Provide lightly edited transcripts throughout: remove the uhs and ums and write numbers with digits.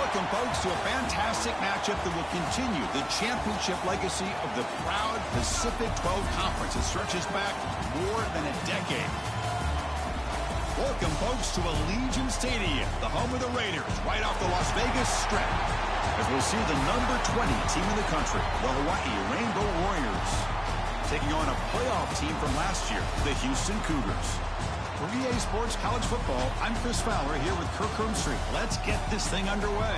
Welcome, folks, to a fantastic matchup that will continue the championship legacy of the proud Pacific 12 Conference that stretches back more than a decade. Welcome, folks, to Allegiant Stadium, the home of the Raiders, right off the Las Vegas Strip, as we'll see the number 20 team in the country, the Hawaii Rainbow Warriors, taking on a playoff team from last year, the Houston Cougars. For EA Sports College Football, I'm Chris Fowler here with Kirk Hermstreet. Let's get this thing underway.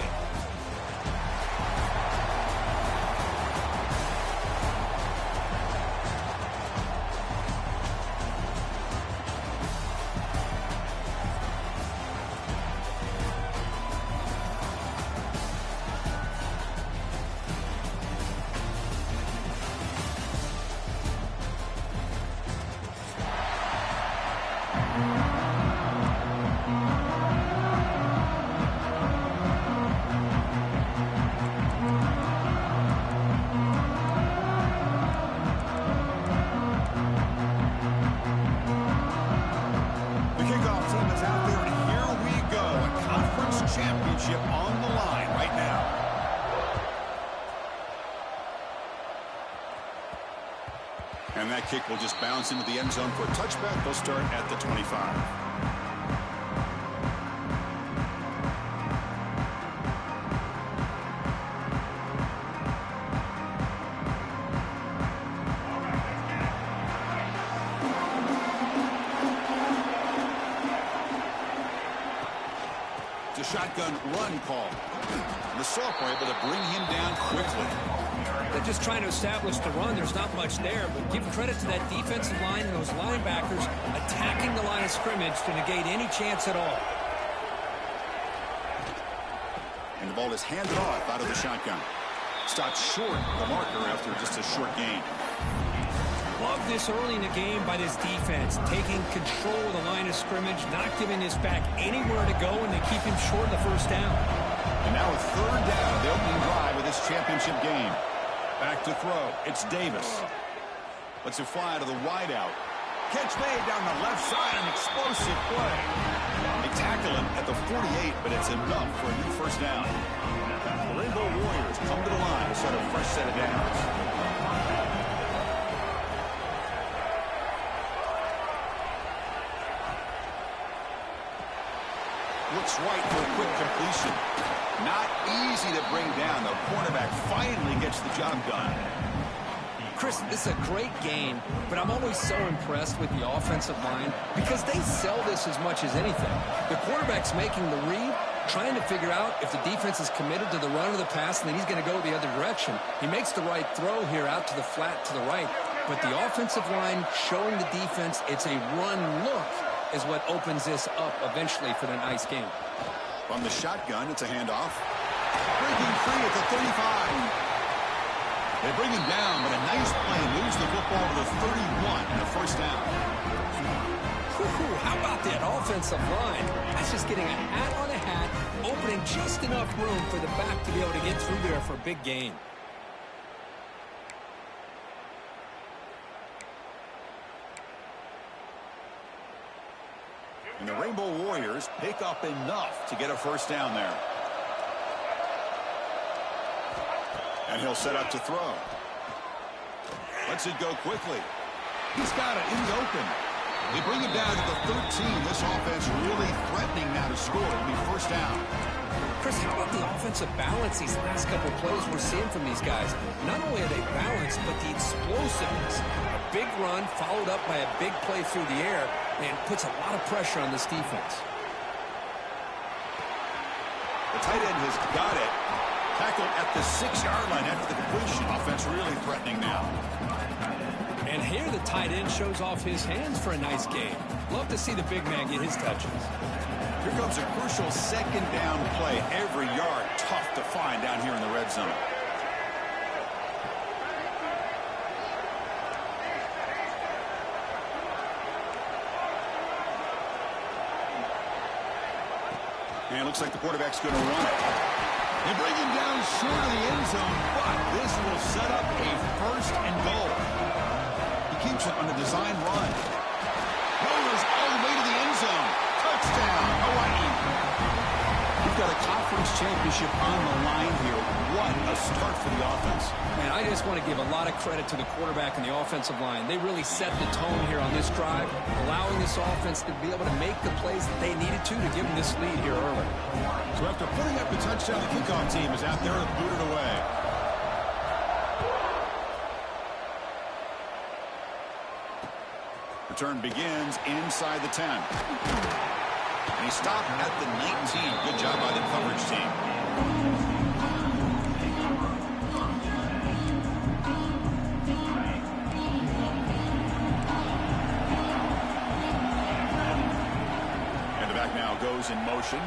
Championship on the line right now. And that kick will just bounce into the end zone for a touchback. They'll start at the 25. Shotgun run call. The sophomore able to bring him down quickly. They're just trying to establish the run. There's not much there, but give credit to that defensive line and those linebackers attacking the line of scrimmage to negate any chance at all. And the ball is handed off out of the shotgun. Stopped short of the marker after just a short gain. Love this early in the game by this defense, taking control of the line of scrimmage, not giving this back anywhere to go, and they keep him short of the first down. And now a third down of the opening drive of this championship game. Back to throw. It's Davis. Lets it fly out of the wideout. Catch made down the left side, an explosive play. They tackle him at the 48, but it's enough for a new first down. The Rainbow Warriors come to the line to start a fresh set of downs. Looks right for a quick completion. Not easy to bring down. The cornerback finally gets the job done. Chris, this is a great game, but I'm always so impressed with the offensive line because they sell this as much as anything. The quarterback's making the read, trying to figure out if the defense is committed to the run or the pass, and then he's going to go the other direction. He makes the right throw here out to the flat to the right, but the offensive line showing the defense it's a run look is what opens this up eventually for the nice game. From the shotgun, it's a handoff. Breaking free at the 35. They bring him down, but a nice play moves the football to the 31 and a first down. How about that offensive line? That's just getting a hat on a hat, opening just enough room for the back to be able to get through there for a big gain. And the Rainbow Warriors pick up enough to get a first down there. And he'll set up to throw. Lets it go quickly. He's got it in the open. They bring him down to the 13. This offense really threatening now to score. It'll be first down. Chris, how about the offensive balance these last couple of plays we're seeing from these guys? Not only are they balanced, but the explosiveness. A big run followed up by a big play through the air, and puts a lot of pressure on this defense. The tight end has got it. Tackled at the 6-yard line after the completion. Offense really threatening now. And here the tight end shows off his hands for a nice game. Love to see the big man get his touches. Here comes a crucial second down play. Every yard tough to find down here in the red zone. And it looks like the quarterback's going to run it. They bring him down short of the end zone, but this will set up a first and goal. He keeps it on a design run. Goes all the way to the end zone. Touchdown, Hawaii. You've got the conference championship on the line here. What a start for the offense. Man, I just want to give a lot of credit to the quarterback and the offensive line. They really set the tone here on this drive, allowing this offense to be able to make the plays that they needed to give them this lead here early. So after putting up the touchdown, the kickoff team is out there to boot it away. Return begins inside the 10. And he stopped at the 19. Good job by the coverage team. And the back now goes in motion.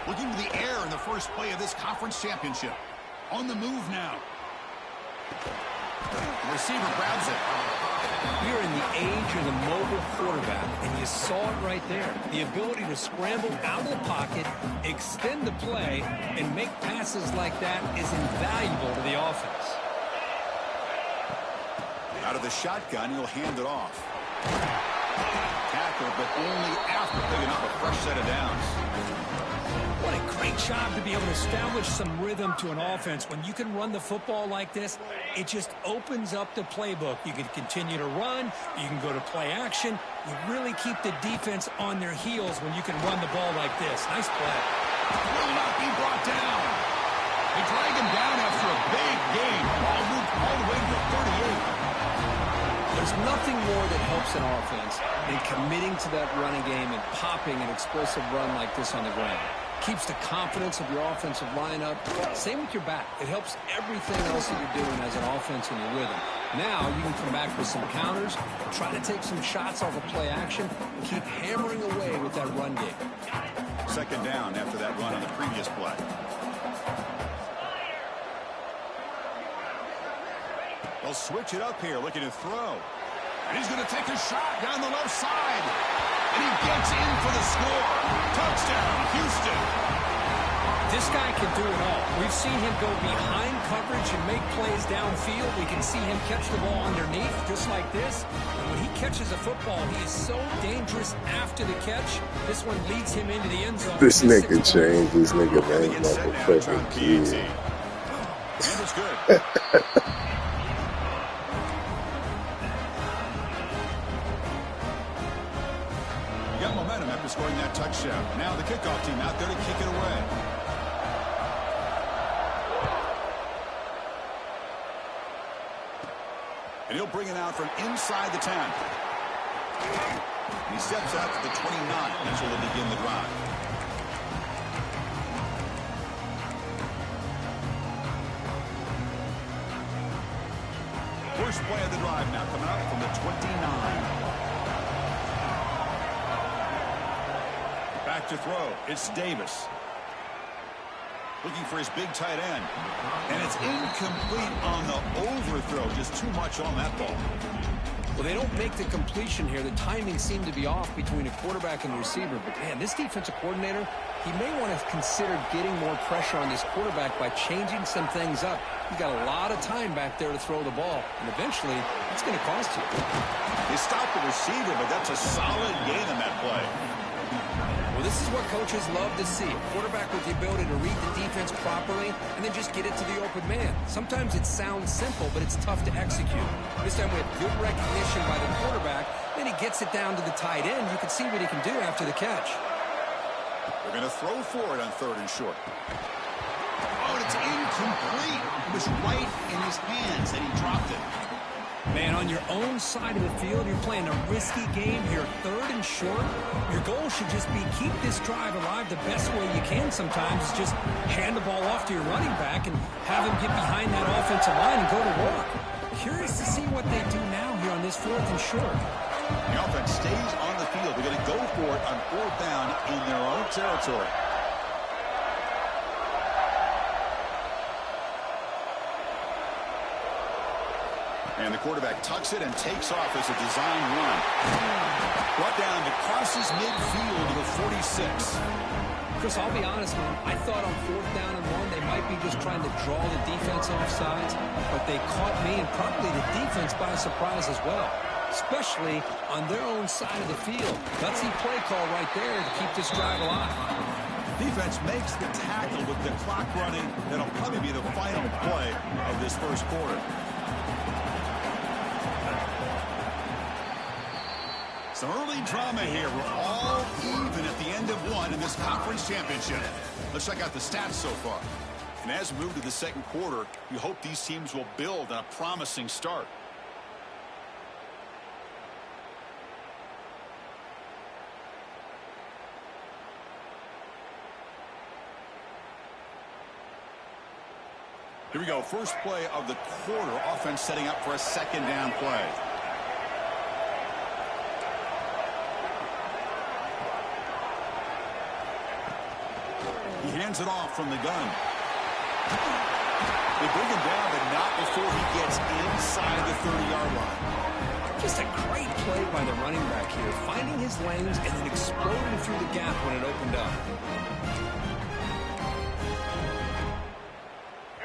Looking to the air in the first play of this conference championship. On the move now. The receiver grabs it. We're in the age of the mobile quarterback, and you saw it right there. The ability to scramble out of the pocket, extend the play, and make passes like that is invaluable to the offense. Out of the shotgun, he'll hand it off. Tackle, but only after picking up a fresh set of downs. What a great job to be able to establish some rhythm to an offense. When you can run the football like this, it just opens up the playbook. You can continue to run. You can go to play action. You really keep the defense on their heels when you can run the ball like this. Nice play. Will not be brought down. They drag him down after a big gain. Ball moved all the way to the 38. There's nothing more that helps an offense than committing to that running game and popping an explosive run like this on the ground. Keeps the confidence of your offensive lineup. Same with your back. It helps everything else that you're doing as an offense in your rhythm. Now you can come back with some counters, try to take some shots off of play action, and keep hammering away with that run game. Second down after that run on the previous play. They'll switch it up here, looking to throw. And he's going to take a shot down the left side. And he gets in for the score. Touchdown, Houston. This guy can do it all. We've seen him go behind coverage and make plays downfield. We can see him catch the ball underneath, just like this. And when he catches a football, he is so dangerous after the catch. This one leads him into the end zone. This nigga changed his nigga name like a fucking kid. And it's good. Scoring that touchdown. Now the kickoff team out there to kick it away. And he'll bring it out from inside the 10. And he steps out to the 29. That's where they'll begin the drive. First play of the drive now coming up from the 29. Back to throw. It's Davis. Looking for his big tight end. And it's incomplete on the overthrow. Just too much on that ball. Well, they don't make the completion here. The timing seemed to be off between a quarterback and the receiver. But, man, this defensive coordinator, he may want to consider getting more pressure on this quarterback by changing some things up. He's got a lot of time back there to throw the ball. And eventually, it's going to cost you. They stopped the receiver, but that's a solid gain on that play. Well, this is what coaches love to see. A quarterback with the ability to read the defense properly and then just get it to the open man. Sometimes it sounds simple, but it's tough to execute. This time we have good recognition by the quarterback. Then he gets it down to the tight end. You can see what he can do after the catch. They're going to throw for it on third and short. Oh, and it's incomplete. It was right in his hands, and he dropped it. Man, on your own side of the field, you're playing a risky game here, third and short. Your goal should just be keep this drive alive the best way you can sometimes. Is just hand the ball off to your running back and have him get behind that offensive line and go to work. Curious to see what they do now here on this fourth and short. The offense stays on the field. They're going to go for it on fourth down in their own territory. And the quarterback tucks it and takes off as a design run. Brought down to crosses midfield to the 46. Chris, I'll be honest, man. I thought on fourth down and one, they might be just trying to draw the defense off sides. But they caught me and probably the defense by surprise as well. Especially on their own side of the field. Gutsy play call right there to keep this drive alive. Defense makes the tackle with the clock running. That'll probably be the final play of this first quarter. Some early drama here. We're all even at the end of one in this conference championship. Let's check out the stats so far. And as we move to the second quarter, we hope these teams will build on a promising start. Here we go. First play of the quarter. Offense setting up for a second down play. He hands it off from the gun. They bring him down, but not before he gets inside the 30-yard line. Just a great play by the running back here, finding his lanes and then exploding through the gap when it opened up.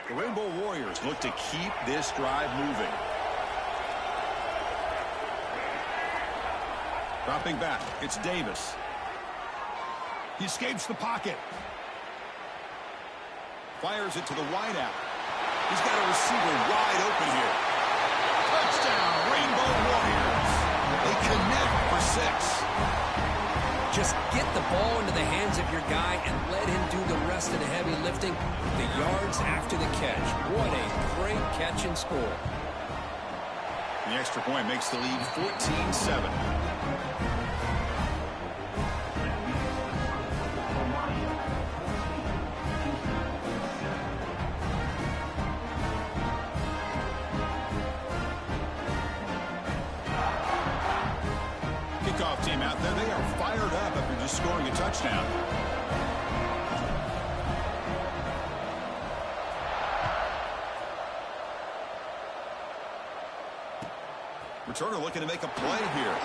The Rainbow Warriors look to keep this drive moving. Dropping back, it's Davis. He escapes the pocket. Fires it to the wideout. He's got a receiver wide open here. Touchdown, Rainbow Warriors. They connect for 6. Just get the ball into the hands of your guy and let him do the rest of the heavy lifting. The yards after the catch. What a great catch and score. The extra point makes the lead 14-7. Kickoff team out there. They are fired up after just scoring a touchdown. Returner looking to make a play here.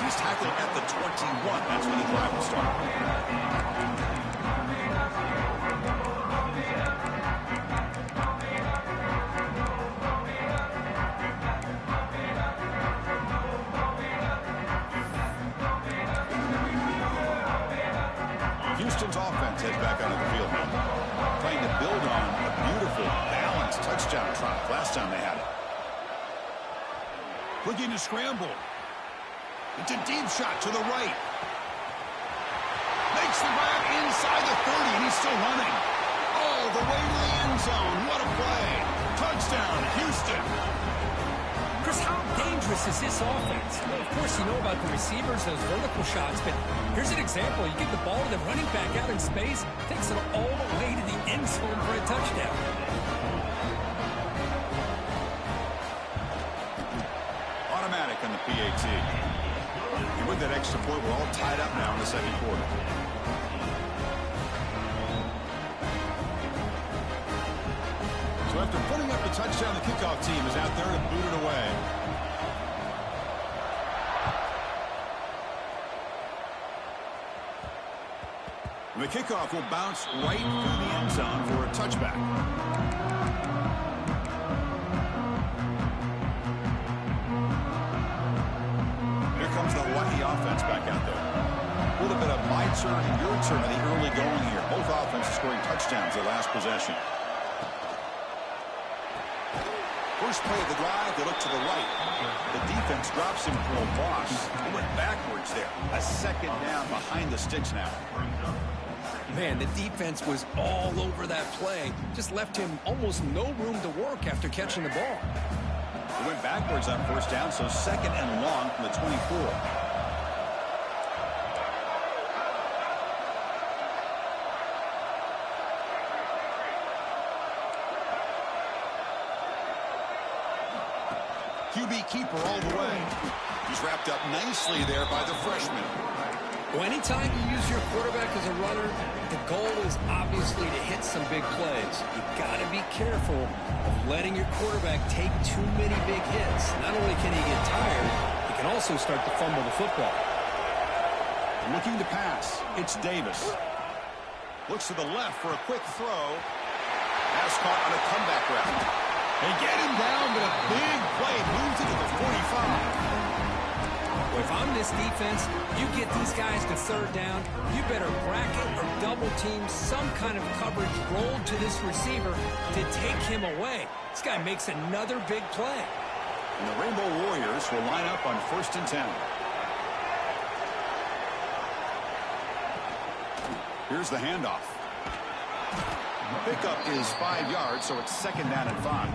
He's tackled at the 21. That's when the drive will start. Houston's offense heads back onto the field now, trying to build on a beautiful, balanced touchdown drive last time they had it. Looking to scramble. It's a deep shot to the right. Makes the grab inside the 30, and he's still running. All the way to the end zone. What a play. Touchdown, Houston. Chris, how dangerous is this offense? Well, of course, you know about the receivers, those vertical shots, but here's an example. You get the ball to the running back out in space, takes it all the way to the end zone for a touchdown. Automatic on the PAT. And with that extra point, we're all tied up now in the second quarter. So after putting up the touchdown, the kickoff team is out there to boot it away. And the kickoff will bounce right through the end zone for a touchback. Here comes the Hawaii offense back out there. A little bit of my turn and your turn in the early going here. Both offenses scoring touchdowns their last possession. First play of the drive, they look to the right. The defense drops him for a loss. He went backwards there. A second down behind the sticks now. Man, the defense was all over that play. Just left him almost no room to work after catching the ball. He went backwards on first down, so second and long from the 24. QB keeper all the way. He's wrapped up nicely there by the freshman. Well, anytime you use your quarterback as a runner, the goal is obviously to hit some big plays. You've got to be careful of letting your quarterback take too many big hits. Not only can he get tired, he can also start to fumble the football. Looking to pass, it's Davis. Looks to the left for a quick throw. Pass caught on a comeback route. They get him down, but a big play moves it to the 45. Well, if I'm this this defense, you get these guys to third down, you better bracket or double team some kind of coverage rolled to this receiver to take him away. This guy makes another big play. And the Rainbow Warriors will line up on 1st and 10. Here's the handoff. Pickup is 5 yards, so it's 2nd down and 5.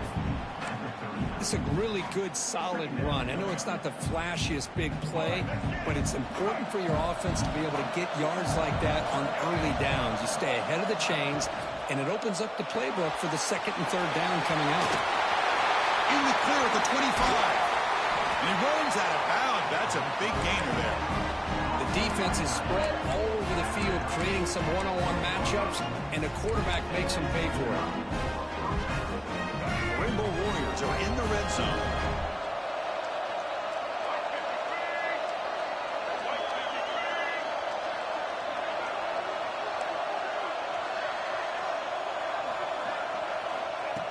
It's a really good, solid run. I know it's not the flashiest big play, but it's important for your offense to be able to get yards like that on early downs. You stay ahead of the chains, and it opens up the playbook for the 2nd and 3rd down coming out. In the clear at the 25. And he runs out of bounds. That's a big gainer there. The defense is spread all over the field, creating some one-on-one matchups, and the quarterback makes them pay for it. Rainbow Warriors are in the red zone.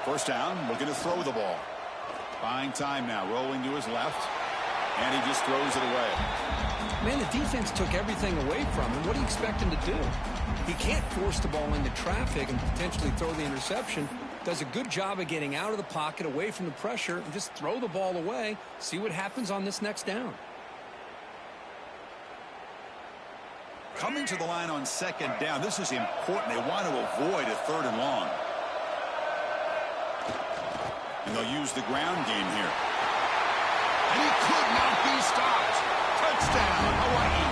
First down, looking to throw the ball. Buying time now, rolling to his left, and he just throws it away. Man, the defense took everything away from him. What do you expect him to do? He can't force the ball into traffic and potentially throw the interception. Does a good job of getting out of the pocket, away from the pressure, and just throw the ball away. See what happens on this next down. Coming to the line on 2nd down, this is important. They want to avoid a 3rd and long. And they'll use the ground game here. And he could not be stopped. Touchdown, Hawaii.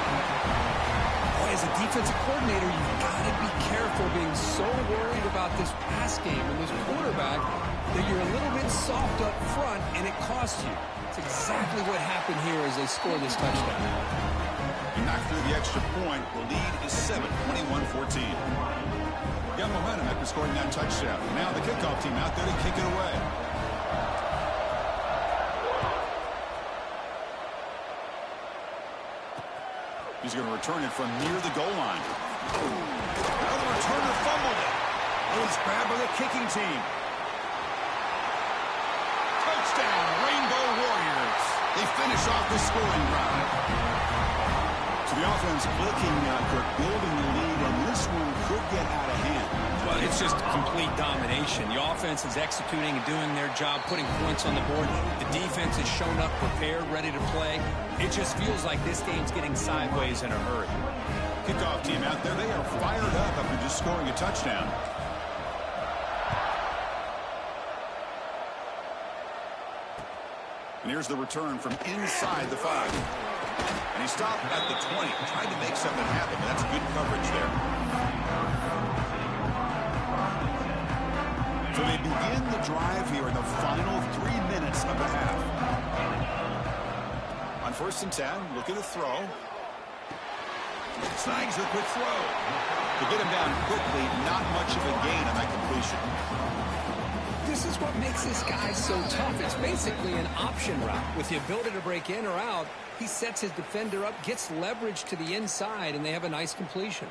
Boy, as a defensive coordinator, you've got to be careful being so worried about this pass game and this quarterback that you're a little bit soft up front and it costs you. It's exactly what happened here as they score this touchdown. He knocked through the extra point. The lead is 7, 21-14. Got momentum after scoring that touchdown. Now the kickoff team out there to kick it away. He's going to return it from near the goal line. Now the returner fumbled it. Oh, it's grabbed by the kicking team. Touchdown, Rainbow Warriors. They finish off the scoring drive. So the offense clicking, building the lead, and this one could get out of hand. Well, it's just complete domination. The offense is executing and doing their job, putting points on the board. The defense has shown up prepared, ready to play. It just feels like this game's getting sideways in a hurry. Kickoff team out there, they are fired up after just scoring a touchdown. And here's the return from inside the 5. And he stopped at the 20, trying to make something happen. That's good coverage there. So they begin the drive here in the final 3 minutes of the half. On 1st and 10, looking to throw. Snags the quick throw. To get him down quickly, not much of a gain on that completion. This is what makes this guy so tough. It's basically an option route. With the ability to break in or out, he sets his defender up, gets leverage to the inside, and they have a nice completion.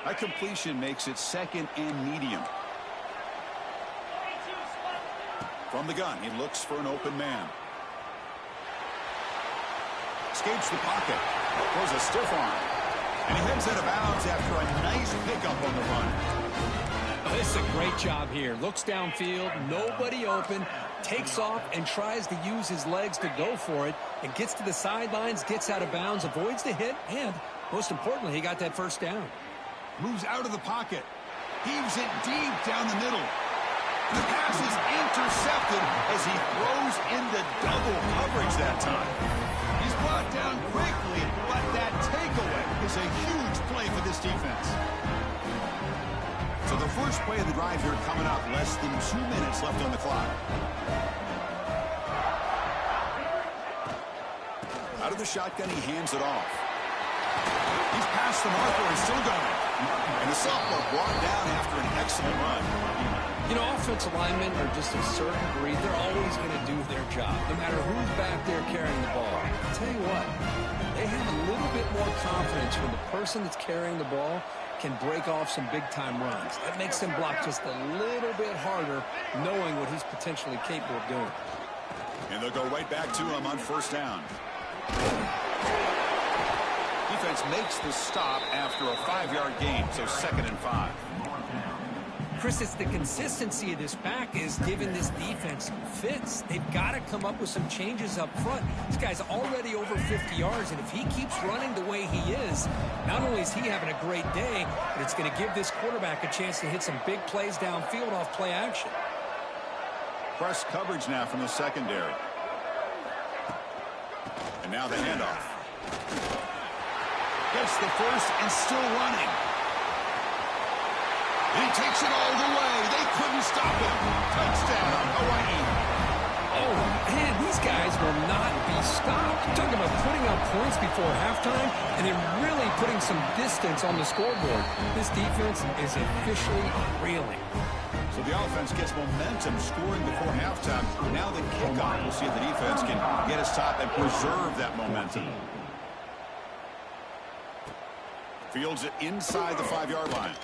That completion makes it 2nd and medium. From the gun, he looks for an open man. Escapes the pocket. Throws a stiff arm. And he heads out of bounds after a nice pickup on the run. Oh, this is a great job here. Looks downfield, nobody open, takes off and tries to use his legs to go for it, and gets to the sidelines, gets out of bounds, avoids the hit, and most importantly, he got that 1st down. Moves out of the pocket. Heaves it deep down the middle. The pass is intercepted as he throws into double coverage that time. He's brought down quickly, but that takeaway is a huge play for this defense. So the first play of the drive here coming up, less than 2 minutes left on the clock. Out of the shotgun, he hands it off. He's past the marker and still going. And the sophomore brought down after an excellent run. You know, offensive linemen are just a certain breed. They're always going to do their job, no matter who's back there carrying the ball. I'll tell you what, they have a little bit more confidence when the person that's carrying the ball can break off some big-time runs. That makes them block just a little bit harder, knowing what he's potentially capable of doing. And they'll go right back to him on 1st down. Defense makes the stop after a 5-yard gain, so 2nd and 5. Chris, it's the consistency of this back is giving this defense fits. They've got to come up with some changes up front. This guy's already over 50 yards, and if he keeps running the way he is, not only is he having a great day, but it's going to give this quarterback a chance to hit some big plays downfield off play action. Press coverage now from the secondary. And now the handoff. Gets the first and still running. He takes it all the way. They couldn't stop him. Touchdown, Hawaii. Oh, man, these guys will not be stopped. Talking about putting up points before halftime and then really putting some distance on the scoreboard. This defense is officially reeling. So the offense gets momentum scoring before halftime. Now the kickoff. We'll see if the defense can get a stop and preserve that momentum. Fields it inside the 5-yard line.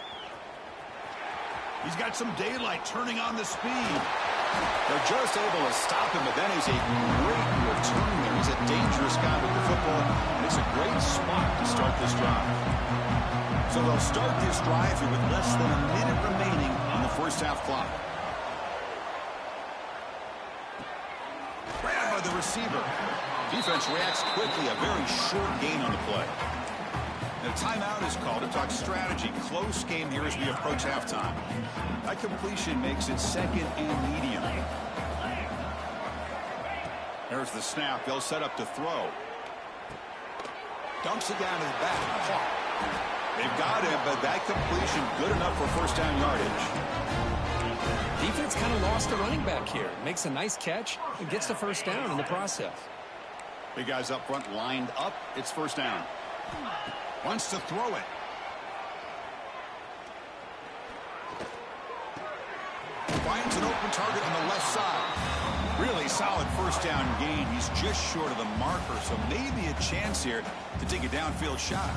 He's got some daylight turning on the speed. They're just able to stop him, but then he's a great return there. He's a dangerous guy with the football, and it's a great spot to start this drive. So they'll start this drive here with less than a minute remaining on the first half clock. Grabbed by the receiver. Defense reacts quickly, a very short gain on the play. The timeout is called to talk strategy. Close game here as we approach halftime. That completion makes it 2nd and medium. There's the snap. They'll set up to throw. Dunks it down to the back. Caught. They've got him, but that completion good enough for first down yardage. Defense kind of lost the running back here. Makes a nice catch and gets the first down in the process. Big guys up front lined up. It's first down. Wants to throw it. Finds an open target on the left side. Really solid first down gain. He's just short of the marker, so maybe a chance here to take a downfield shot.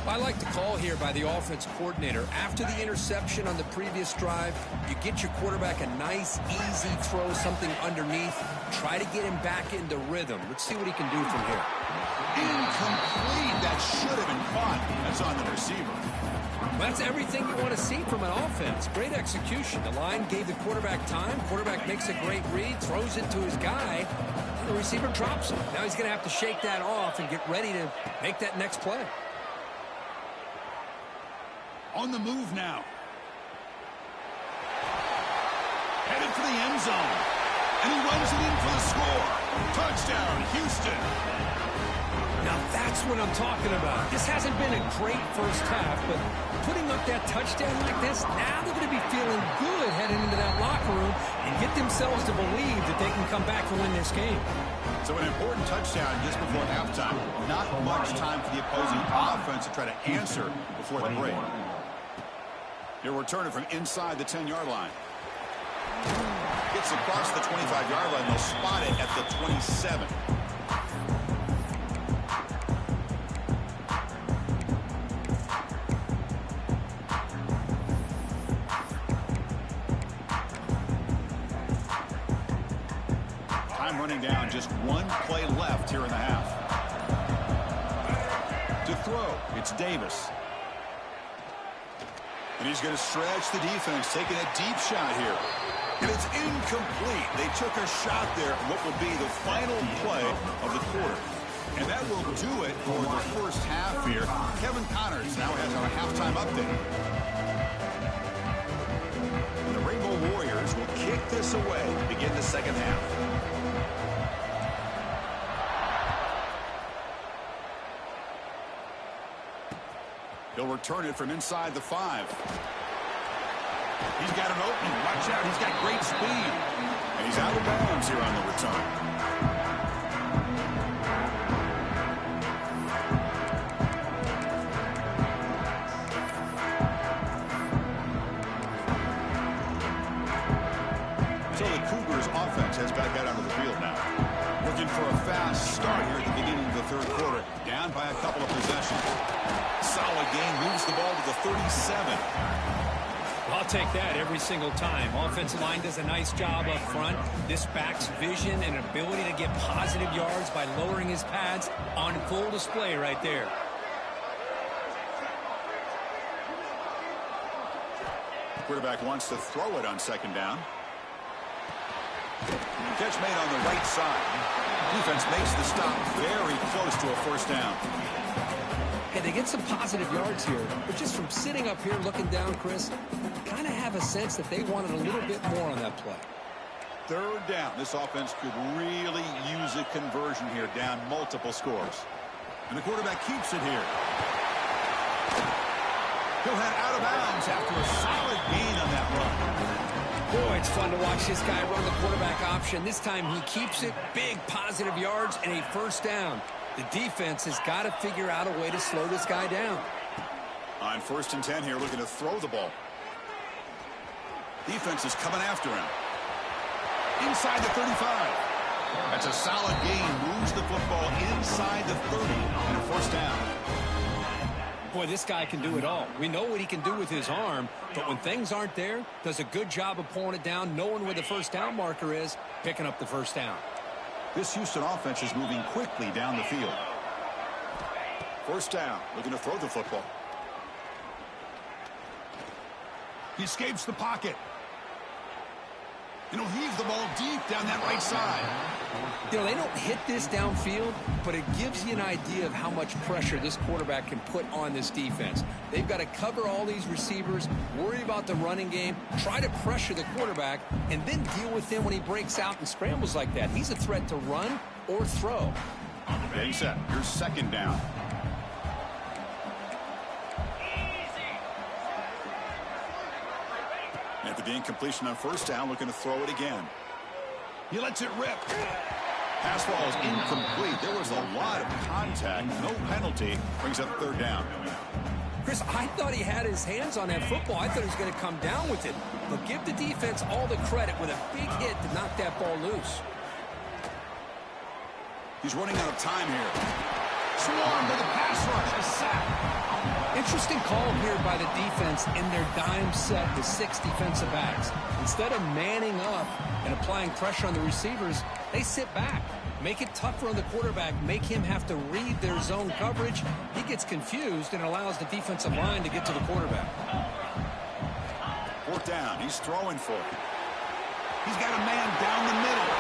I like the call here by the offense coordinator. After the interception on the previous drive, you get your quarterback a nice, easy throw, something underneath. Try to get him back into rhythm. Let's see what he can do from here. Incomplete. That should have been caught. That's on the receiver. That's everything you want to see from an offense. Great execution. The line gave the quarterback time. Quarterback makes a great read, throws it to his guy. And the receiver drops him. Now he's going to have to shake that off and get ready to make that next play. On the move now. Headed for the end zone. And he runs it in for the score. Touchdown, Houston. Now that's what I'm talking about. This hasn't been a great first half, but putting up that touchdown like this, now they're going to be feeling good heading into that locker room and get themselves to believe that they can come back and win this game. So an important touchdown just before halftime. Not much time for the opposing offense to try to answer before the break. He'll return it from inside the 10-yard line. Gets across the 25-yard line. They'll spot it at the 27. Time running down. Just one play left here in the half. To throw, it's Davis. And he's going to stretch the defense, taking a deep shot here. And it's incomplete. They took a shot there on what will be the final play of the quarter. And that will do it for the first half here. Kevin Connors now has our halftime update. And the Rainbow Warriors will kick this away to begin the second half. He'll return it from inside the 5. He's got an opening. Watch out. He's got great speed. And he's out of bounds here on the return. So the Cougars offense has back out onto the field now. Looking for a fast start here at the beginning of the third quarter. Down by a couple of possessions. Solid gain, moves the ball to the 37. I'll take that every single time. Offensive line does a nice job up front. This back's vision and ability to get positive yards by lowering his pads on full display right there. Quarterback wants to throw it on second down. Catch made on the right side. Defense makes the stop very close to a first down. Hey, they get some positive yards here, but just from sitting up here looking down, Chris, kind of have a sense that they wanted a little bit more on that play. Third down. This offense could really use a conversion here, down multiple scores. And the quarterback keeps it here. He'll head out of bounds after a solid gain on that run. Boy, it's fun to watch this guy run the quarterback option. This time he keeps it, big positive yards, and a first down. The defense has got to figure out a way to slow this guy down. On 1st and 10 here, looking to throw the ball. Defense is coming after him. Inside the 35. That's a solid gain. Moves the football inside the 30 and a first down. Boy, this guy can do it all. We know what he can do with his arm, but when things aren't there, does a good job of pulling it down, knowing where the first down marker is, picking up the first down. This Houston offense is moving quickly down the field. First down, looking to throw the football. He escapes the pocket. And he'll heave the ball deep down that right side. You know, they don't hit this downfield, but it gives you an idea of how much pressure this quarterback can put on this defense. They've got to cover all these receivers, worry about the running game, try to pressure the quarterback, and then deal with him when he breaks out and scrambles like that. He's a threat to run or throw. Getting set. Here's second down. After the incompletion on first down, looking to throw it again. He lets it rip. Pass ball is incomplete. There was a lot of contact. No penalty. Brings up third down. Chris, I thought he had his hands on that football. I thought he was going to come down with it. But give the defense all the credit with a big hit to knock that ball loose. He's running out of time here. Swarmed by the pass rush. A sack. Interesting call here by the defense in their dime set with 6 defensive backs. Instead of manning up and applying pressure on the receivers, they sit back, make it tougher on the quarterback, make him have to read their zone coverage. He gets confused and allows the defensive line to get to the quarterback. Fourth down. He's throwing for it. He's got a man down the middle.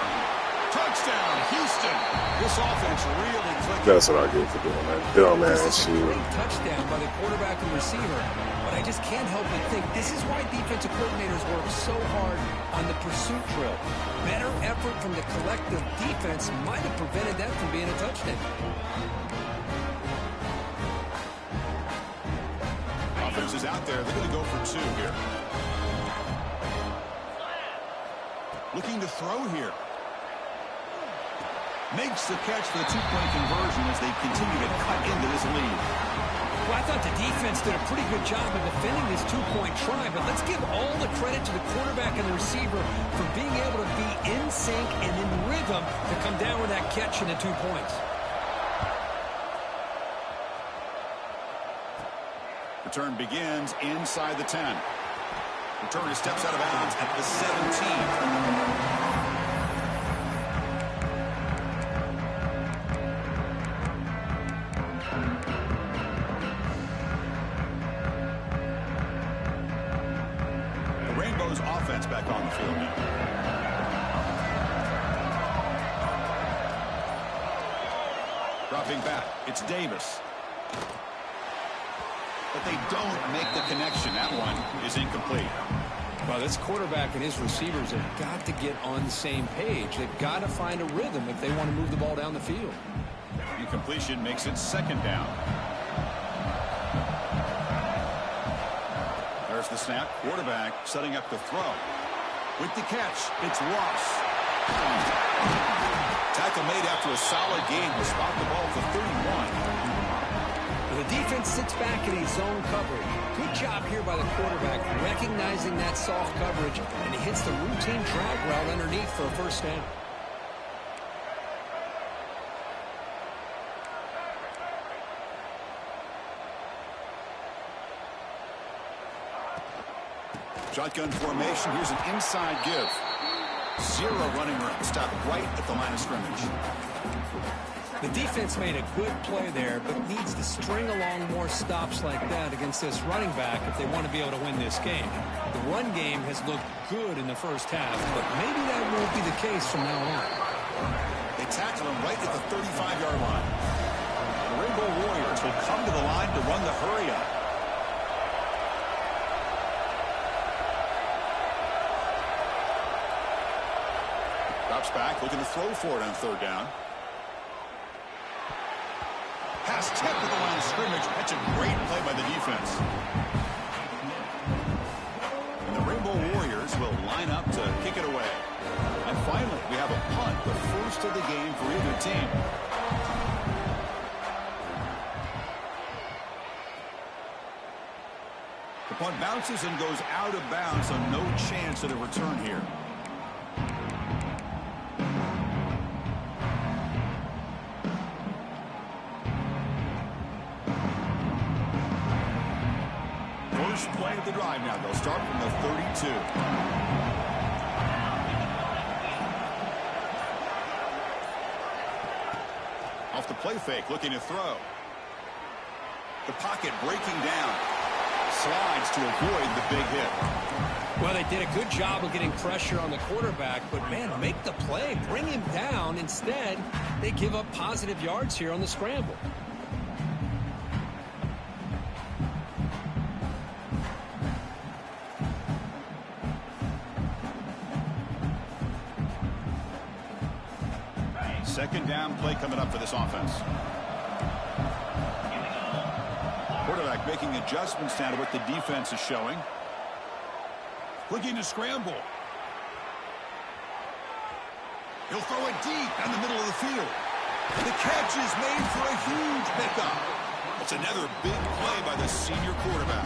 Touchdown, Houston. This offense really clicking. That's what I get for doing that dumbass shit. Great touchdown by the quarterback and receiver. But I just can't help but think this is why defensive coordinators work so hard on the pursuit drill. Better effort from the collective defense might have prevented that from being a touchdown. Offense is out there. They're going to go for 2 here. Looking to throw here. Makes the catch for the 2-point conversion as they continue to cut into this lead. Well, I thought the defense did a pretty good job of defending this 2-point try, but let's give all the credit to the quarterback and the receiver for being able to be in sync and in rhythm to come down with that catch and the 2 points. Return begins inside the 10. Returner steps out of bounds at the 17. Offense back on the field now. Dropping back, it's Davis. But they don't make the connection. That one is incomplete. Well, this quarterback and his receivers have got to get on the same page. They've got to find a rhythm if they want to move the ball down the field. Incompletion makes it second down. There's the snap. Quarterback setting up the throw. With the catch, it's Ross. Tackle made after a solid gain will spot the ball for 31. The defense sits back in a zone coverage. Good job here by the quarterback, recognizing that soft coverage, and he hits the routine drag route underneath for a first down. Shotgun formation. Here's an inside give. Zero running room. Stop right at the line of scrimmage. The defense made a good play there, but needs to string along more stops like that against this running back if they want to be able to win this game. The run game has looked good in the first half, but maybe that won't be the case from now on. They tackle him right at the 35-yard line. The Rainbow Warriors will come to the line to run the hurry-up. Drops back, looking to throw for it on third down. Pass tipped at the line of scrimmage. That's a great play by the defense. And the Rainbow Warriors will line up to kick it away. And finally, we have a punt, the first of the game for either team. The punt bounces and goes out of bounds, so no chance at a return here. First play of the drive now. They'll start from the 32. Off the play fake, looking to throw. The pocket breaking down. Slides to avoid the big hit. Well, they did a good job of getting pressure on the quarterback, but, man, make the play. Bring him down. Instead, they give up positive yards here on the scramble. Second down play coming up for this offense. Quarterback making adjustments now to what the defense is showing. Looking to scramble. He'll throw it deep down the middle of the field. The catch is made for a huge pickup. It's another big play by the senior quarterback.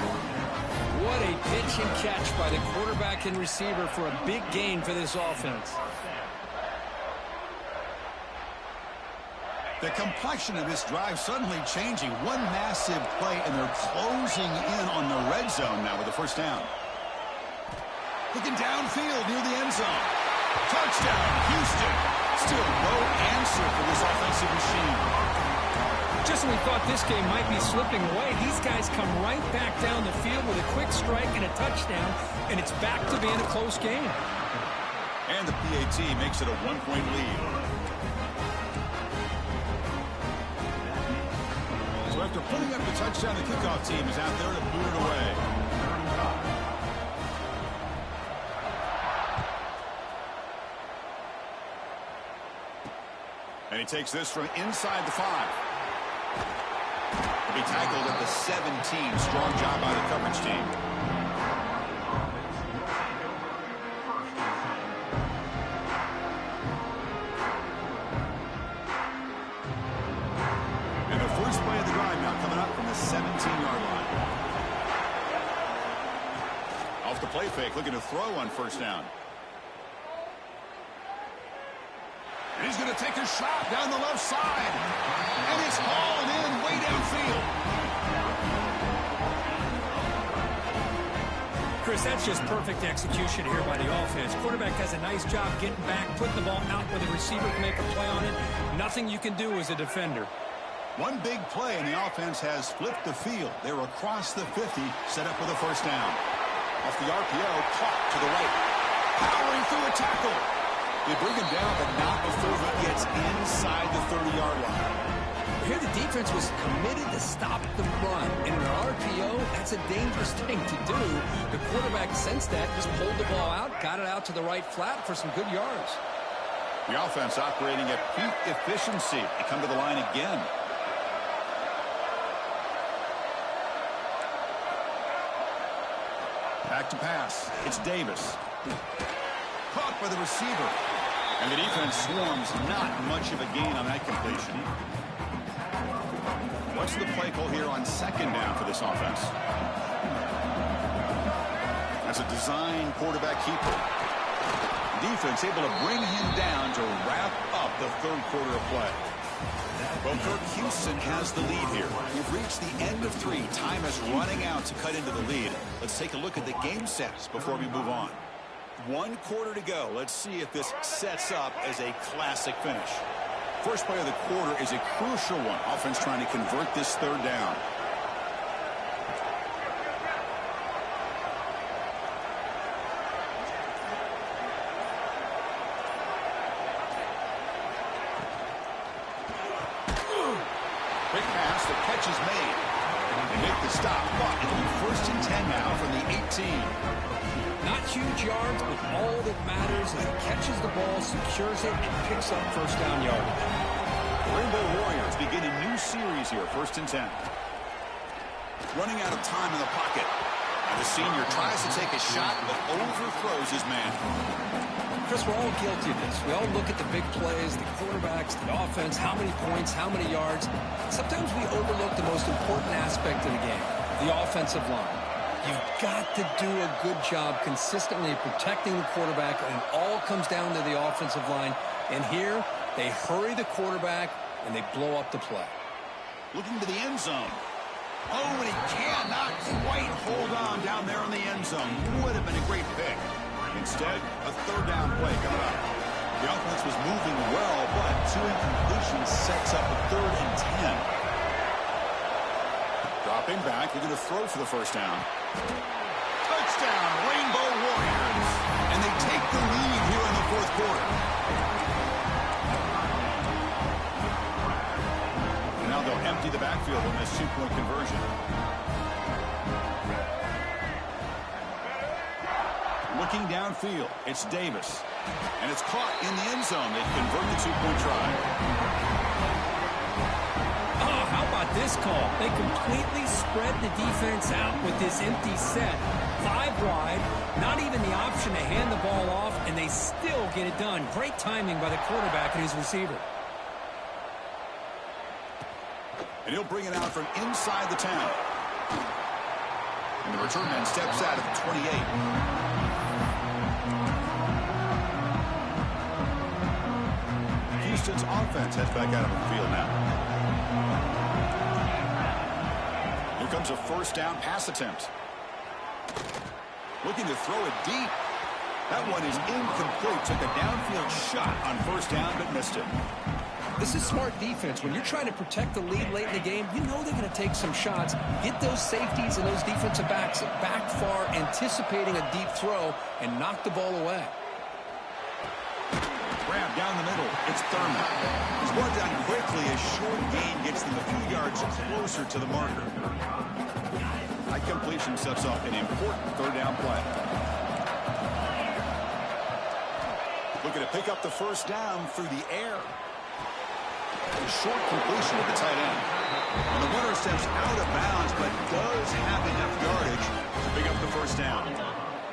What a pitch and catch by the quarterback and receiver for a big gain for this offense. The complexion of this drive suddenly changing. One massive play, and they're closing in on the red zone now with the first down. Looking downfield near the end zone. Touchdown, Houston. Still no answer for this offensive machine. Just when we thought this game might be slipping away, these guys come right back down the field with a quick strike and a touchdown, and it's back to being a close game. And the PAT makes it a one-point lead. So after putting up the touchdown, the kickoff team is out there to boot it away. And he takes this from inside the 5. He'll be tackled at the 17. Strong job by the coverage team. And the first play of the drive now coming up from the 17-yard line. Off the play fake, looking to throw on first down. And he's going to take a shot down the left side. And it's hauled in way downfield. Chris, that's just perfect execution here by the offense. Quarterback does a nice job getting back, putting the ball out where the receiver can make a play on it. Nothing you can do as a defender. One big play, and the offense has flipped the field. They're across the 50, set up with a first down. Off the RPO, caught to the right. Powering through a tackle. They bring him down, but not before he gets inside the 30-yard line. Here the defense was committed to stop the run. And in an RPO, that's a dangerous thing to do. The quarterback sensed that, just pulled the ball out, got it out to the right flat for some good yards. The offense operating at peak efficiency. They come to the line again. Back to pass. It's Davis. Caught by the receiver. And the defense swarms. Not much of a gain on that completion. What's the play call here on second down for this offense? That's a design quarterback keeper. Defense able to bring him down to wrap up the third quarter of play. Well, Kirk, Houston has the lead here. We've reached the end of 3. Time is running out to cut into the lead. Let's take a look at the game sets before we move on. 1 quarter to go. Let's see if this sets up as a classic finish. First play of the quarter is a crucial one. Offense trying to convert this 3rd down. Quick pass, the catch is made. They make the stop, but it'll be 1st and 10 now from the 18. Not huge yards, but all that matters is he catches the ball, secures it, and picks up 1st down yardage. The Rainbow Warriors begin a new series here, 1st and 10. Running out of time in the pocket. And the senior tries to take a shot, but overthrows his man. Chris, we're all guilty of this. We all look at the big plays, the quarterbacks, the offense, how many points, how many yards. Sometimes we overlook the most important aspect of the game, the offensive line. You've got to do a good job consistently protecting the quarterback, and it all comes down to the offensive line. And here, they hurry the quarterback, and they blow up the play. Looking to the end zone. Oh, and he cannot quite hold on down there in the end zone. Would have been a great pick. Instead, a 3rd down play coming up. The offense was moving well, but 2 incompletions sets up a 3rd and 10. Dropping back, they're going to throw for the 1st down. Touchdown, Rainbow Warriors. And they take the lead here in the 4th quarter. And now they'll empty the backfield on this 2-point conversion. Looking downfield, it's Davis. And it's caught in the end zone. They convert the 2-point try. Oh, how about this call? They completely spread the defense out with this empty set. 5 wide, not even the option to hand the ball off, and they still get it done. Great timing by the quarterback and his receiver. And he'll bring it out from inside the 10. And the return man steps out at the 28. Houston's offense heads back out of the field now. Here comes a 1st down pass attempt. Looking to throw it deep. That one is incomplete. Took a downfield shot on 1st down, but missed it. This is smart defense. When you're trying to protect the lead late in the game, you know they're going to take some shots. Get those safeties and those defensive backs back far, anticipating a deep throw, and knock the ball away. Grab down the middle. It's Thurman. He's brought down quickly as short gain gets them a few yards closer to the marker. High completion sets up an important 3rd down play. Looking to pick up the 1st down through the air. A short completion with the tight end. And the runner steps out of bounds, but does have enough yardage to pick up the 1st down.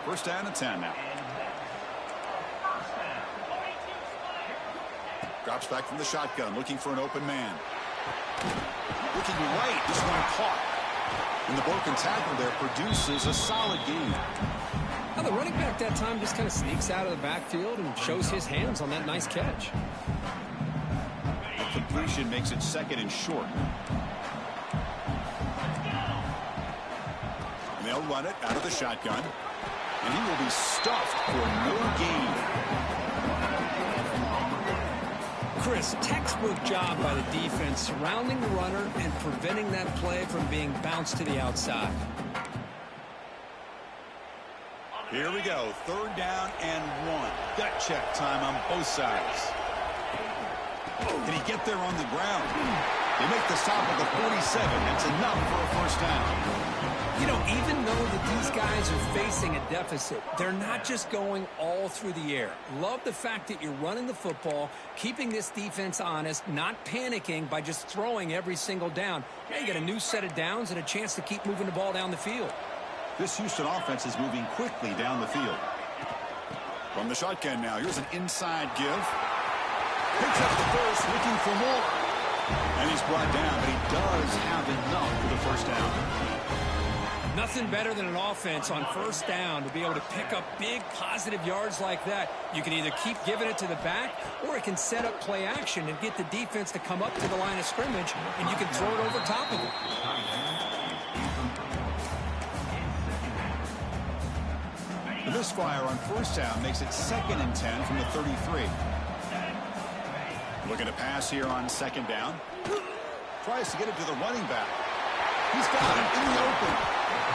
1st down and 10 now. Drops back from the shotgun, looking for an open man. Looking right, this one caught. And the broken tackle there produces a solid gain. Now the running back that time just kind of sneaks out of the backfield and shows his hands on that nice catch. The completion makes it 2nd and short. And they'll run it out of the shotgun. And he will be stuffed for no gain. Chris, textbook job by the defense surrounding the runner and preventing that play from being bounced to the outside. Here we go. 3rd down and 1. Gut check time on both sides. Can he get there on the ground? They make the stop at the 47. That's enough for a 1st down. You know, even though that these guys are facing a deficit, they're not just going all through the air. Love the fact that you're running the football, keeping this defense honest, not panicking by just throwing every single down. Now you get a new set of downs and a chance to keep moving the ball down the field. This Houston offense is moving quickly down the field. From the shotgun now, here's an inside give. Picks up the first, looking for more. And he's brought down, but he does have enough for the 1st down. Nothing better than an offense on first down to be able to pick up big positive yards like that. You can either keep giving it to the back, or it can set up play action and get the defense to come up to the line of scrimmage, and you can throw it over top of it. The misfire on first down makes it 2nd and 10 from the 33. Looking to pass here on 2nd down. Tries to get it to the running back. He's got it in the open.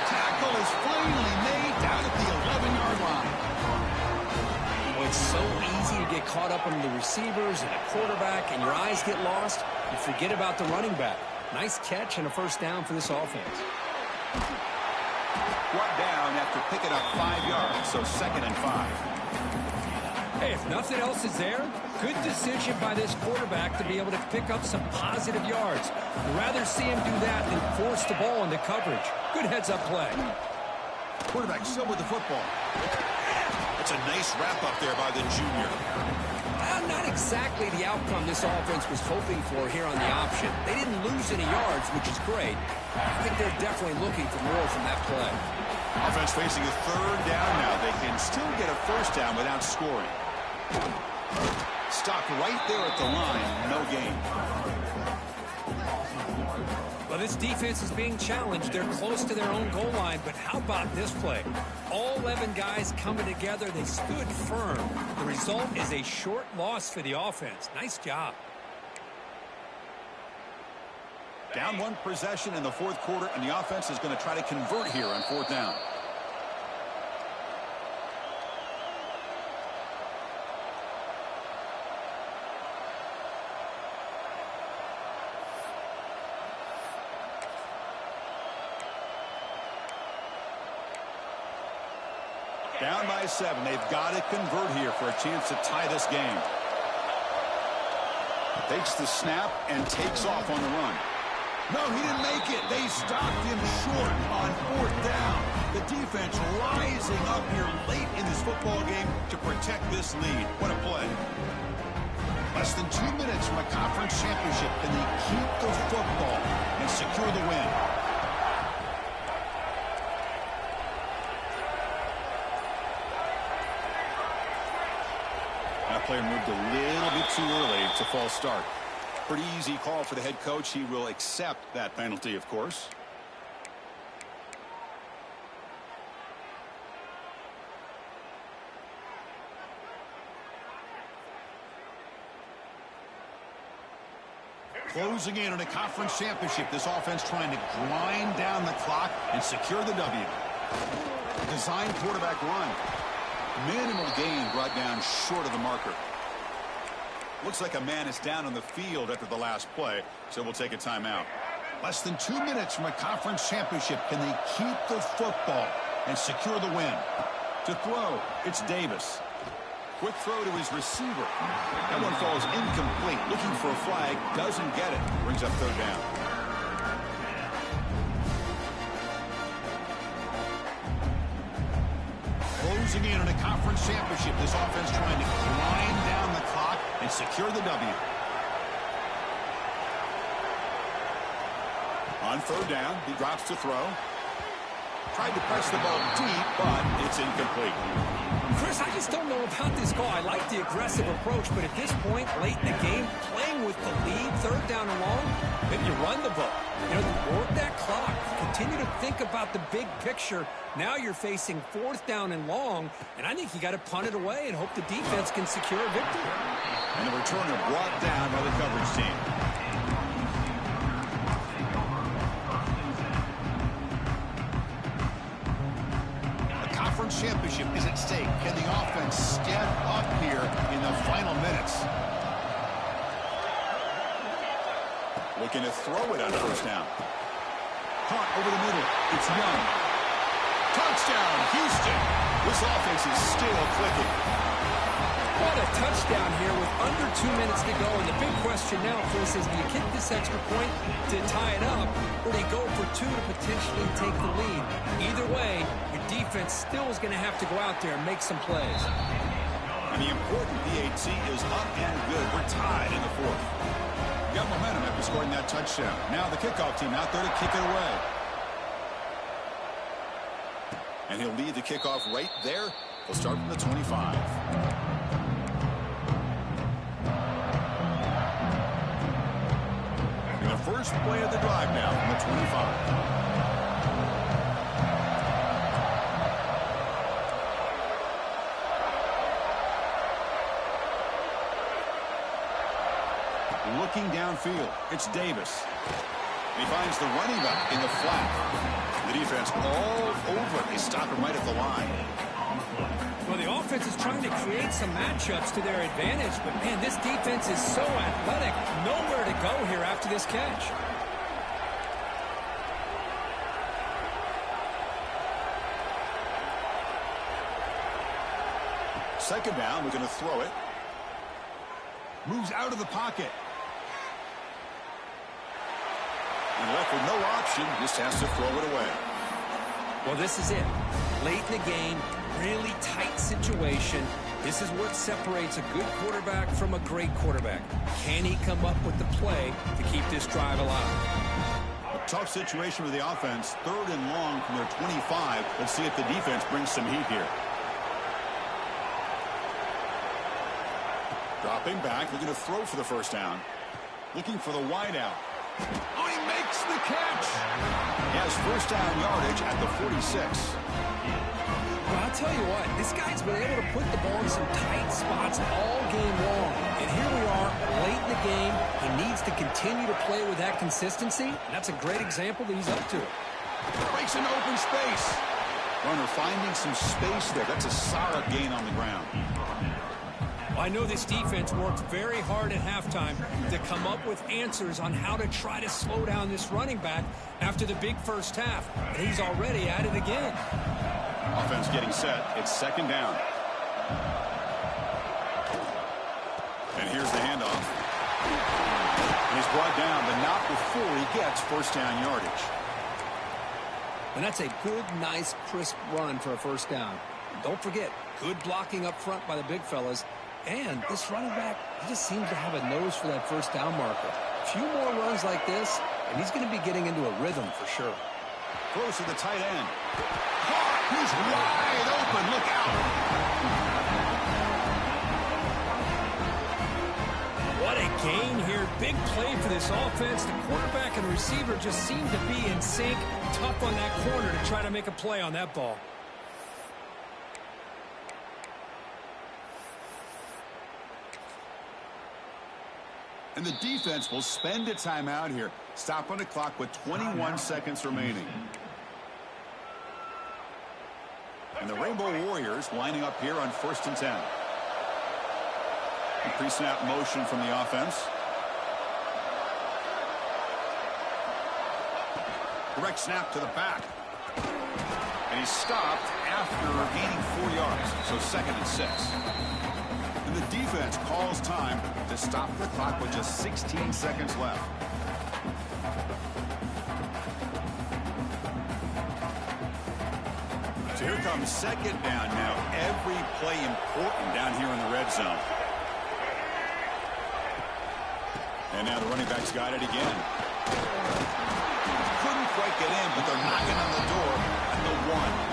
Tackle is finally made down at the 11-yard line. Well, it's so easy to get caught up on the receivers and the quarterback, and your eyes get lost. You forget about the running back. Nice catch and a first down for this offense. Brought down after picking up 5 yards, so 2nd and 5. Hey, if nothing else is there, good decision by this quarterback to be able to pick up some positive yards. I'd rather see him do that than force the ball into coverage. Good heads-up play. Quarterback still with the football. That's a nice wrap-up there by the junior. Not exactly the outcome this offense was hoping for here on the option. They didn't lose any yards, which is great. I think they're definitely looking for more from that play. Offense facing a 3rd down now. They can still get a first down without scoring. Stopped right there at the line. No gain. Well, this defense is being challenged. They're close to their own goal line, but how about this play? All 11 guys coming together. They stood firm. The result is a short loss for the offense. Nice job. Down 1 possession in the 4th quarter, and the offense is going to try to convert here on 4th down. Down by 7. They've got to convert here for a chance to tie this game. Takes the snap and takes off on the run. No, he didn't make it. They stopped him short on 4th down. The defense rising up here late in this football game to protect this lead. What a play. Less than 2 minutes from a conference championship. Can they keep the football and secure the win? That play moved a little bit too early. It's a false start. Pretty easy call for the head coach. He will accept that penalty, of course. Closing in on a conference championship. This offense trying to grind down the clock and secure the W. Design quarterback run. Minimal gain brought down short of the marker. Looks like a man is down on the field after the last play, so we'll take a timeout. Less than 2 minutes from a conference championship. Can they keep the football and secure the win? To throw, it's Davis. Quick throw to his receiver. That one falls incomplete. Looking for a flag, doesn't get it. Brings up 3rd down. Closing in on a conference championship. This offense trying to grind down the clock and secure the W. On 3rd down, he drops to throw. Tried to press the ball deep, but it's incomplete. Chris, I just don't know about this call. I like the aggressive approach, but at this point, late in the game, playing with the lead, 3rd down and long, maybe you run the ball. You know, work that clock. Continue to think about the big picture. Now you're facing 4th down and long, and I think you got to punt it away and hope the defense can secure a victory. And the returner brought down by the coverage team. Championship is at stake. Can the offense step up here in the final minutes? Looking to throw it on 1st down. Caught over the middle. It's Young. Touchdown, Houston. This offense is still clicking. What a touchdown here with under 2 minutes to go. And the big question now, Chris, is do you kick this extra point to tie it up, or do you go for 2 to potentially take the lead? Either way, your defense still is going to have to go out there and make some plays. And the important PAT is up and good. We're tied in the 4th. Got momentum after scoring that touchdown. Now the kickoff team out there to kick it away. And he'll lead the kickoff right there. He'll start from the 25. And the first play of the drive now from the 25. Looking downfield, it's Davis. He finds the running back in the flat. The defense all over. They stop him right at the line. Well, the offense is trying to create some matchups to their advantage, but, man, this defense is so athletic. Nowhere to go here after this catch. Second down, we're going to throw it. Moves out of the pocket. And left with no option, just has to throw it away. Well, this is it. Late in the game, really tight situation. This is what separates a good quarterback from a great quarterback. Can he come up with the play to keep this drive alive? A tough situation for the offense. 3rd and long from their 25. Let's see if the defense brings some heat here. Dropping back, looking to throw for the first down. Looking for the wideout. Oh, he makes the catch. He has first down yardage at the 46. Well, I'll tell you what, this guy's been able to put the ball in some tight spots all game long. And here we are, late in the game. He needs to continue to play with that consistency. That's a great example that he's up to. Breaks an open space. Runner finding some space there. That's a solid gain on the ground. I know this defense worked very hard at halftime to come up with answers on how to try to slow down this running back after the big first half. And he's already at it again. Offense getting set. It's second down. And here's the handoff. And he's brought down, but not before he gets first down yardage. And that's a good, nice, crisp run for a first down. Don't forget, good blocking up front by the big fellas. And this running back, he just seems to have a nose for that first down marker. A few more runs like this, and he's going to be getting into a rhythm for sure. Throws to the tight end. He's wide open. Look out. What a gain here. Big play for this offense. The quarterback and receiver just seem to be in sync. Tough on that corner to try to make a play on that ball. And the defense will spend a timeout here. Stop on the clock with 21 seconds remaining. And the Rainbow Warriors lining up here on 1st and 10. Pre-snap motion from the offense. Direct snap to the back. And he's stopped after gaining 4 yards. So 2nd and 6. And the defense calls time to stop the clock with just 16 seconds left. So here comes second down now. Every play important down here in the red zone. And now the running back's got it again. Couldn't quite get in, but they're knocking on the door at the 1.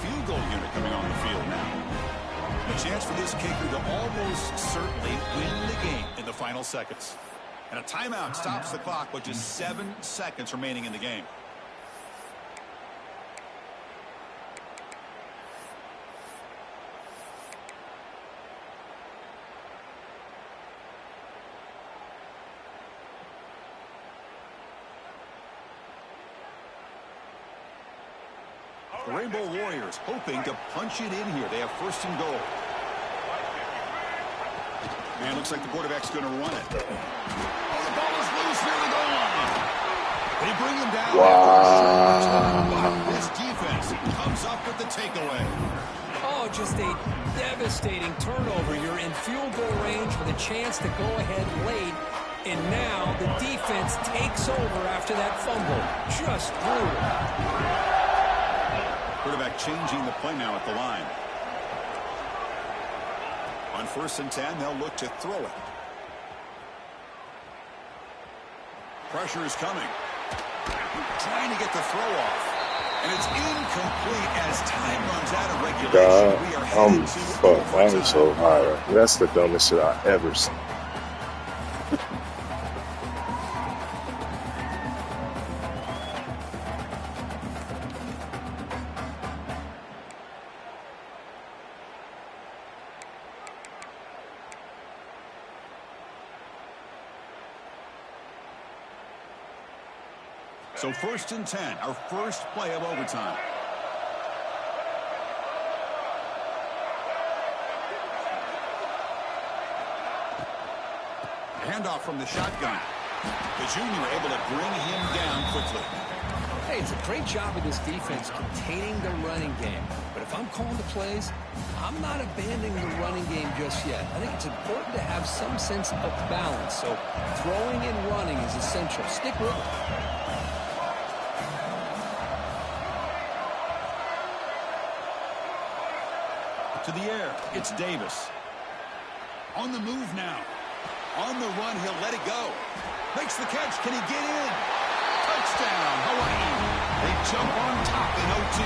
Field goal unit coming on the field now. A chance for this kicker to almost certainly win the game in the final seconds. And a timeout stops the clock with just 7 seconds remaining in the game. The Rainbow Warriors hoping to punch it in here. They have 1st and goal. Man, looks like the quarterback's going to run it. Oh, the ball is loose near the goal line. They bring him down. Wow. This defense comes up with the takeaway. Oh, just a devastating turnover. You're in field goal range with a chance to go ahead late. And now the defense takes over after that fumble. Just brutal. Quarterback changing the play now at the line. On 1st and 10, they'll look to throw it. Pressure is coming. Trying to get the throw off. And it's incomplete as time runs out of regulation. We are headed to fucked. I am so high. That's the dumbest shit I ever seen. So 1st and 10, our first play of overtime. Handoff from the shotgun. The junior able to bring him down quickly. Hey, it's a great job of this defense containing the running game. But if I'm calling the plays, I'm not abandoning the running game just yet. I think it's important to have some sense of balance. So throwing and running is essential. Stick with it. To the air, it's Davis. On the move now. On the run, he'll let it go. Makes the catch. Can he get in? Touchdown, Hawaii. They jump on top in OT.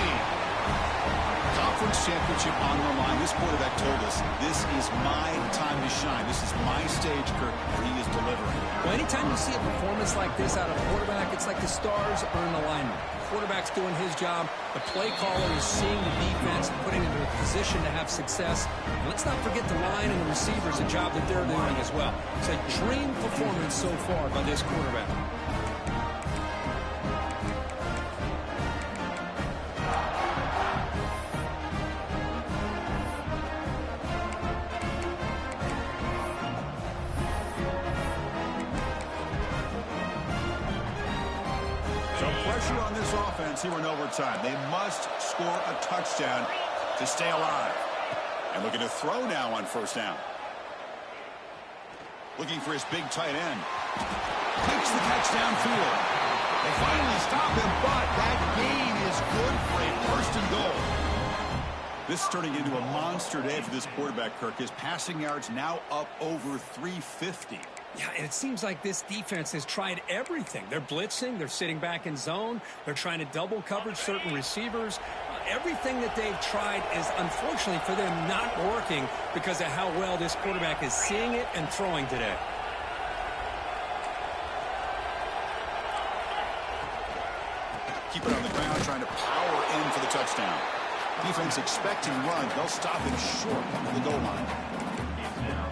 Conference championship on the line. This quarterback told us, this is my time to shine. This is my stage, Kirk, where he is delivering. Well, anytime you see a performance like this out of a quarterback, it's like the stars are in alignment. The quarterback's doing his job. The play caller is seeing the defense and putting it into a position to have success. And let's not forget the line and the receivers, a job that they're doing as well. It's a dream performance so far by this quarterback. On this offense here in overtime. They must score a touchdown to stay alive. And looking to throw now on 1st down. Looking for his big tight end. Takes the catch downfield. They finally stop him, but that gain is good for a 1st and goal. This is turning into a monster day for this quarterback, Kirk. His passing yards now up over 350. Yeah, and it seems like this defense has tried everything. They're blitzing. They're sitting back in zone. They're trying to double coverage certain receivers. Everything that they've tried is, unfortunately for them, not working because of how well this quarterback is seeing it and throwing today. Keep it on the ground, trying to power in for the touchdown. Defense expecting run. They'll stop him short of the goal line.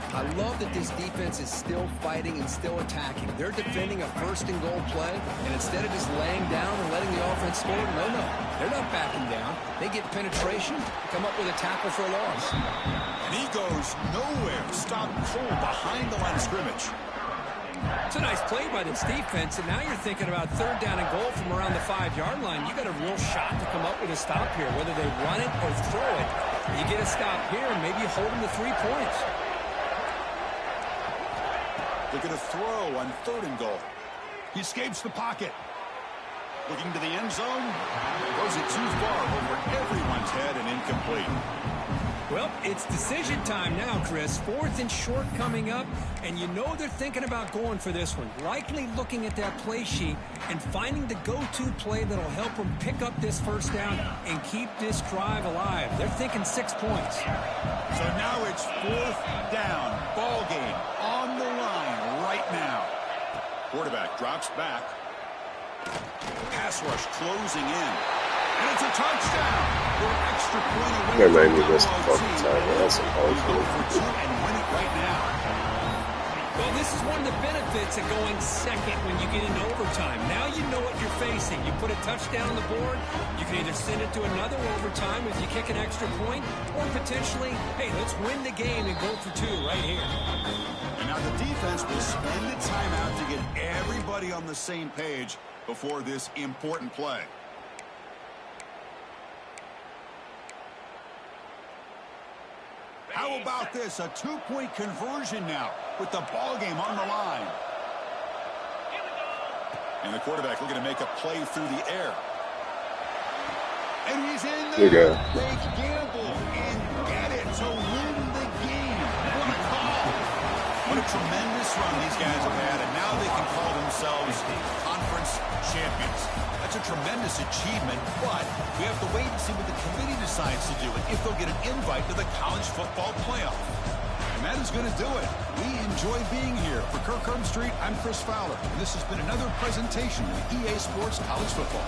I love that this defense is still fighting and still attacking. They're defending a 1st and goal play, and instead of just laying down and letting the offense score, no, they're not backing down. They get penetration, come up with a tackle for a loss. And he goes nowhere. Stopped cold behind the line of scrimmage. It's a nice play by this defense, and now you're thinking about 3rd down and goal from around the 5-yard line. You got a real shot to come up with a stop here, whether they run it or throw it. You get a stop here, and maybe you hold them to 3 points. They're going to throw on 3rd and goal. He escapes the pocket. Looking to the end zone. Throws it too far over everyone's head and incomplete. Well, it's decision time now, Chris. 4th and short coming up, and you know they're thinking about going for this one. Likely looking at that play sheet and finding the go-to play that'll help them pick up this 1st down and keep this drive alive. They're thinking 6 points. So now it's 4th down. Ball game on the line right now. Quarterback drops back. Pass rush closing in. And it's a touchdown. They're extra point away. That made me miss the fucking time. That's Go for 2 and win it right now. Well, this is one of the benefits of going second when you get into overtime. Now you know what you're facing. You put a touchdown on the board, you can either send it to another overtime if you kick an extra point, or potentially, hey, let's win the game and go for 2 right here. And now the defense will spend the timeout to get everybody on the same page before this important play. How about this? A 2-point conversion now with the ball game on the line. And the quarterback looking to make a play through the air. And he's in there. They gamble and get it to win the game. What a call. What a tremendous run these guys have had, and now they can call themselves conference champions. That's a tremendous achievement, but we have to wait and see what the committee decides to do and if they'll get an invite to the college football playoff. And that is going to do it. We enjoy being here. For Kirk Street, I'm Chris Fowler, and this has been another presentation of EA Sports College Football.